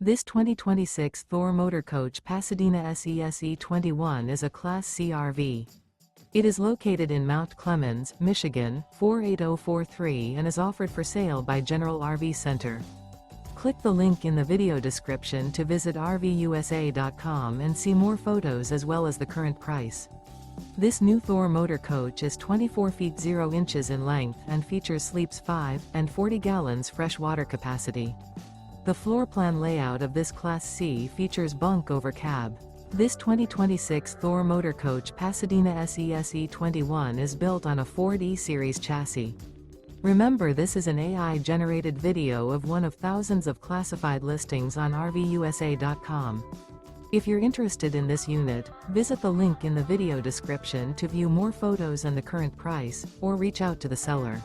This 2026 Thor Motor Coach Pasadena SE-21 is a Class C RV. It is located in Mount Clemens, Michigan, 48043 and is offered for sale by General RV Center. Click the link in the video description to visit RVUSA.com and see more photos as well as the current price. This new Thor Motor Coach is 24 feet 0 inches in length and features sleeps 5 and 40 gallons fresh water capacity. The floor plan layout of this Class C features bunk over cab. This 2026 Thor Motor Coach Pasadena SE-21 is built on a Ford E-Series chassis. Remember, this is an AI-generated video of one of thousands of classified listings on RVUSA.com. If you're interested in this unit, visit the link in the video description to view more photos and the current price, or reach out to the seller.